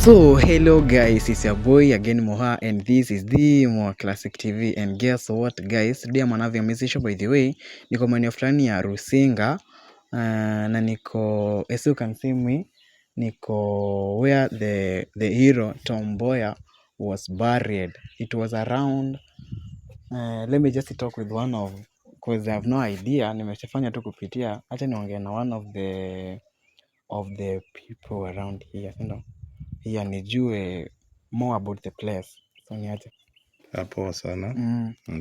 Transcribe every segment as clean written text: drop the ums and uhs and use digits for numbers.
So hello guys, it's your boy again Moha, and this is the Moha Classic TV. And guess what guys, today I'm another amazing show. By the way, niko maeneo fulani ya Rusinga na niko, as you can see me, niko where the hero Mboya was buried. It was around let me just talk with one of, because I have no idea, nimeshafanya tu kupitia, acha niongee na one of the people around here, you know. Yeah, nijue more about the place. So niaje. Poa sana.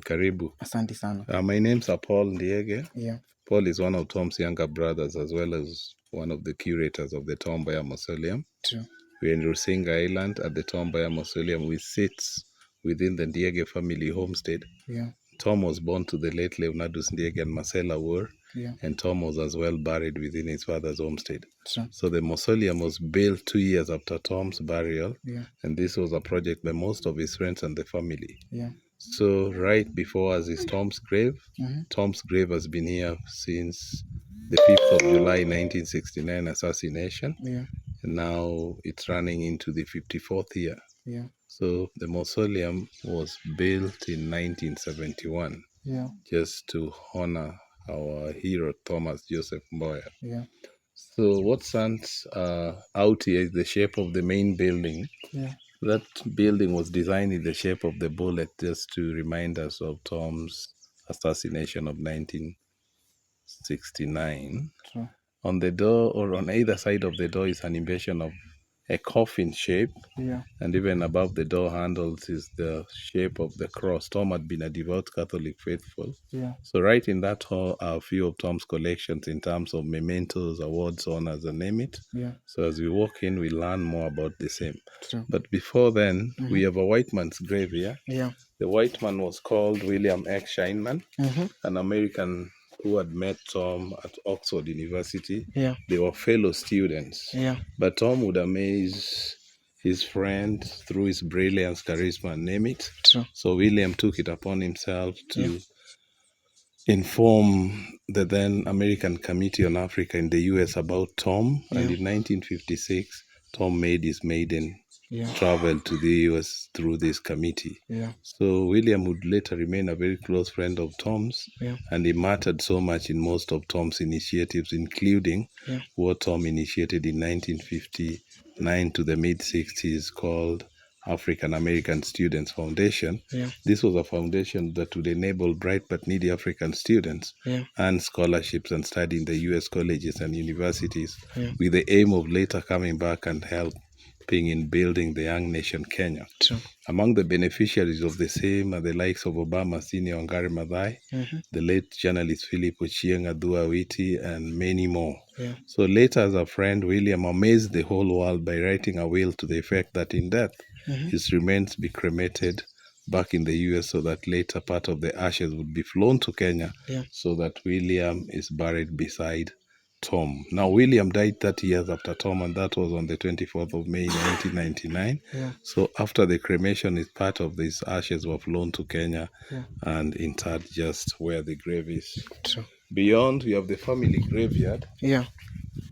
Karibu. Asante sana. My name's Paul Ndiege. Yeah. Paul is one of Tom's younger brothers as well as one of the curators of the Mboya Mausoleum. True. We're in Rusinga Island at the Mboya Mausoleum, which sits within the Ndiege family homestead. Yeah. Tom was born to the late Leonardus Ndiege and Marcella Wur, Yeah. and Tom was as well buried within his father's homestead. True. So the mausoleum was built 2 years after Tom's burial, Yeah. and this was a project by most of his friends and the family. Yeah. So right before us is Tom's grave. Tom's grave has been here since the 5th of July 1969 assassination. Yeah. And now it's running into the 54th year. Yeah. So the mausoleum was built in 1971. Yeah. Just to honor our hero Thomas Joseph Mboya. Yeah. So what stands out here is the shape of the main building. Yeah. That building was designed in the shape of the bullet, just to remind us of Tom's assassination of 1969. True. On the door, or on either side of the door, is an inversion of a coffin shape. Yeah. And even above the door handles is the shape of the cross. Tom had been a devout Catholic faithful. Yeah. So right in that hall are a few of Tom's collections in terms of mementos, awards, honors, and name it. Yeah. So as we walk in, we learn more about the same. True. But before then, we have a white man's grave here. Yeah. The white man was called William X. Scheinman, an American who had met Tom at Oxford University. Yeah. They were fellow students. Yeah. But Tom would amaze his friend through his brilliance, charisma, and name it. True. So William took it upon himself to inform the then American Committee on Africa in the US about Tom. And in 1956, Tom made his maiden travel to the US through this committee. Yeah. So William would later remain a very close friend of Tom's, and he mattered so much in most of Tom's initiatives, including what Tom initiated in 1959 to the mid-60s called African American Students Foundation. This was a foundation that would enable bright but needy African students earn scholarships and study in the US colleges and universities with the aim of later coming back and helping in building the young nation Kenya. True. Among the beneficiaries of the same are the likes of Obama Senior Wangari Maathai, the late journalist Philip Ochieng Adua Witi, and many more. So later, as a friend, William amazed the whole world by writing a will to the effect that in death, his remains be cremated back in the US, so that later part of the ashes would be flown to Kenya, so that William is buried beside Tom. Now, William died 30 years after Tom, and that was on the 24th of May, 1999. So after the cremation, is part of these ashes were flown to Kenya and interred just where the grave is. True. Beyond, we have the family graveyard. Yeah.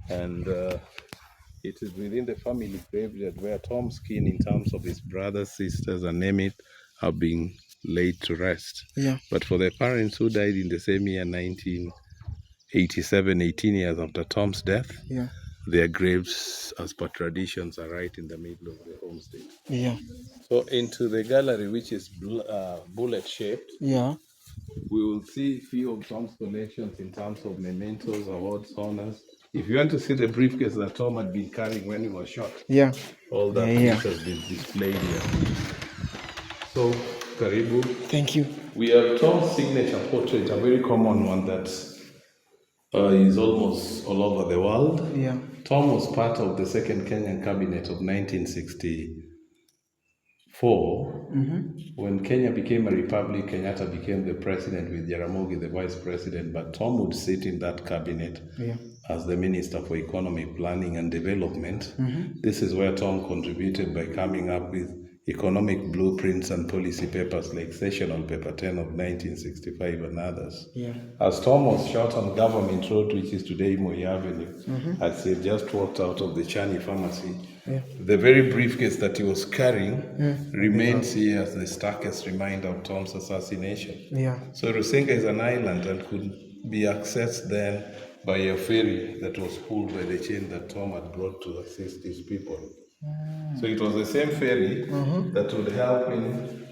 And it is within the family graveyard where Tom's skin, in terms of his brothers, sisters, and name it, are being laid to rest. Yeah. But for the parents who died in the same year, 1987, 18 years after Tom's death, their graves, as per traditions, are right in the middle of the homestead. Yeah. So into the gallery, which is bullet-shaped, Yeah. we will see a few of Tom's collections in terms of mementos, awards, honors. If you want to see the briefcase that Tom had been carrying when he was shot, all that has been displayed here. So, karibu. Thank you. We have Tom's signature portrait, a very common one that is almost all over the world. Yeah. Tom was part of the second Kenyan cabinet of 1964. When Kenya became a republic, Kenyatta became the president with Jaramogi the vice president, but Tom would sit in that cabinet as the Minister for Economic Planning and Development. This is where Tom contributed by coming up with economic blueprints and policy papers like Sessional Paper 10 of 1965 and others. As Tom was shot on Government Road, which is today Mboya Avenue, as he just walked out of the Chani Pharmacy, The very briefcase that he was carrying remains here as the starkest reminder of Tom's assassination. So Rusinga is an island and could be accessed then by a ferry that was pulled by the chain that Tom had brought to assist his people. So it was the same ferry that would help in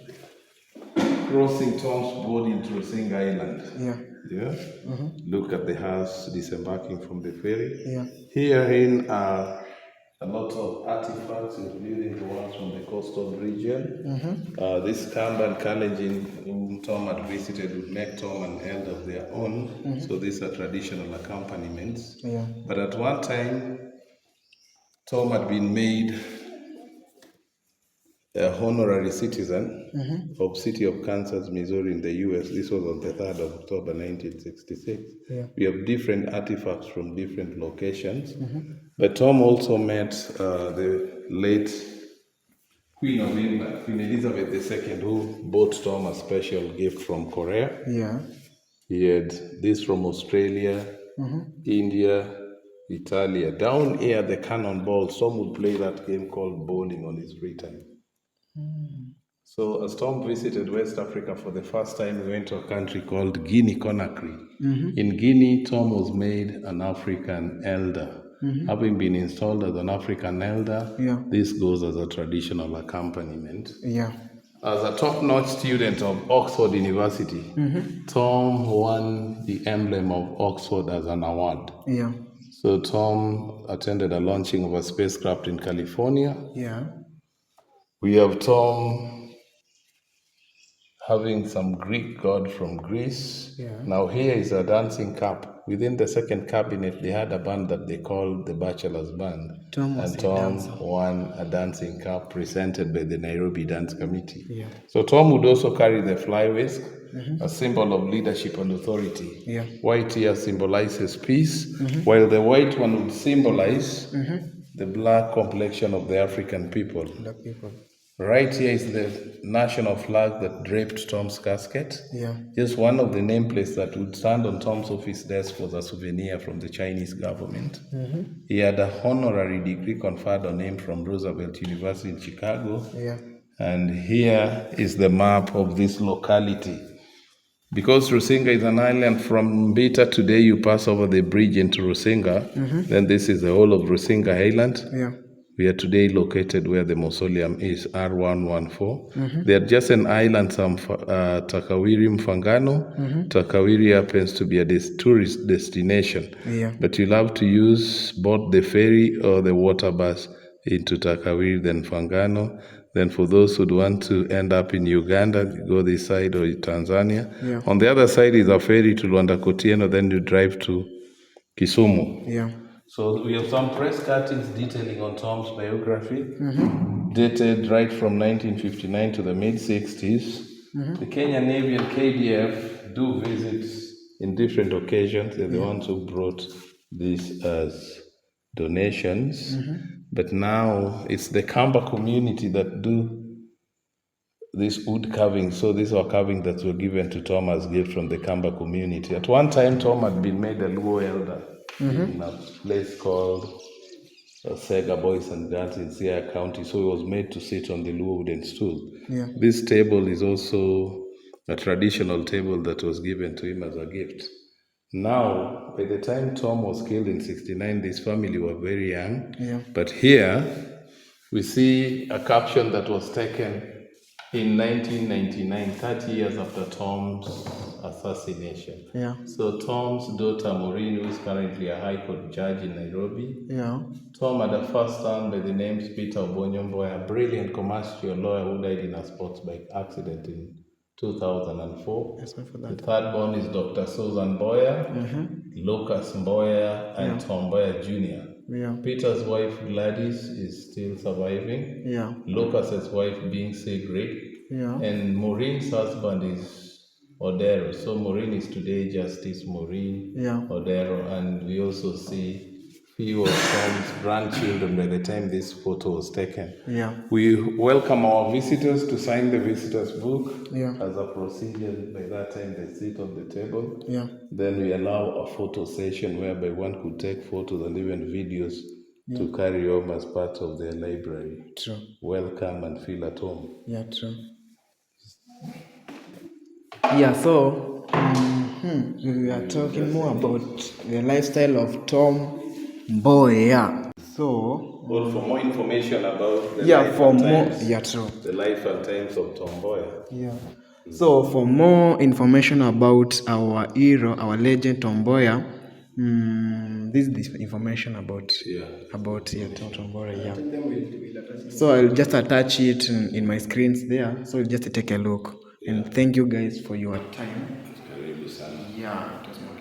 crossing Tom's boat into Rusinga Island. Look at the house disembarking from the ferry. Herein are a lot of artifacts, including the ones from the coastal region. This Kamba and Kalenjin whom Tom had visited would make Tom an elder of their own. So these are traditional accompaniments. But at one time, Tom had been made a honorary citizen of City of Kansas, Missouri in the US. This was on the 3rd of October 1966. We have different artifacts from different locations. But Tom also met the late Queen of England, Queen Elizabeth II, who bought Tom a special gift from Korea. He had this from Australia, India, Italia. Down here, the cannonball, Tom would play that game called bowling on his free time. So as Tom visited West Africa for the first time, he went to a country called Guinea Conakry. In Guinea, Tom was made an African elder. Having been installed as an African elder, this goes as a traditional accompaniment. As a top-notch student of Oxford University, Tom won the emblem of Oxford as an award. So Tom attended a launching of a spacecraft in California. We have Tom having some Greek god from Greece. Now here is a dancing cup. Within the second cabinet, they had a band that they called the Bachelors Band. Tom won a dancing cup presented by the Nairobi Dance Committee. So Tom would also carry the fly whisk, a symbol of leadership and authority. White here symbolizes peace, while the white one would symbolize the black complexion of the African people. Right here is the national flag that draped Tom's casket. Just one of the nameplates that would stand on Tom's office desk was a souvenir from the Chinese government. He had a honorary degree conferred on him from Roosevelt University in Chicago. And here is the map of this locality. Because Rusinga is an island, from Mbita today you pass over the bridge into Rusinga, then this is the whole of Rusinga Island. We are today located where the mausoleum is, R114. They are just an island, some Takawiri Mfangano. Takawiri happens to be a tourist destination. But you'll have to use both the ferry or the water bus into Takawiri, then Mfangano. Then for those who want to end up in Uganda, go this side, or Tanzania. On the other side is a ferry to Luanda Kotieno, then you drive to Kisumu. So we have some press cuttings detailing on Tom's biography, dated right from 1959 to the mid-60s. The Kenya Navy and KDF do visit in different occasions. They're the ones who brought this as donations. But now it's the Kamba community that do this wood carving. So these were carvings that were given to Tom as gift from the Kamba community. At one time, Tom had been made a Luo elder in a place called Sega Boys and Girls in Siaya County. So he was made to sit on the Luo wooden stool. This table is also a traditional table that was given to him as a gift. Now, by the time Tom was killed in 1969, this family were very young. But here, we see a caption that was taken in 1999, 30 years after Tom's assassination. So Tom's daughter Maureen, who is currently a High Court judge in Nairobi. Tom had a first son by the name Peter Mboya, a brilliant commercial lawyer who died in a sports bike accident in 2004. The third born is Dr. Susan Mboya, Lucas Mboya, and Tom Mboya Jr. Peter's wife Gladys is still surviving. Lucas's wife being Sigrid. And Maureen's husband is Odero. So Maureen is today Justice Maureen Odero. And we also see few of Tom's grandchildren by the time this photo was taken. We welcome our visitors to sign the visitors book as a procedure. By that time they sit on the table. Then we allow a photo session whereby one could take photos and even videos to carry home as part of their library. True. Welcome and feel at home. Yeah, true. Yeah, so we are talking more about the lifestyle of Tom Mboya. So, Well, for more information about the yeah, life for and more, times, yeah, true. the life and times of Tom Mboya. Yeah. So, for more information about our hero, our legend Tom Mboya, this is the information about Tom Mboya. Yeah. So I'll just attach it in my screens there. So just take a look. And thank you guys for your time. Karibu sana. Yeah, it was my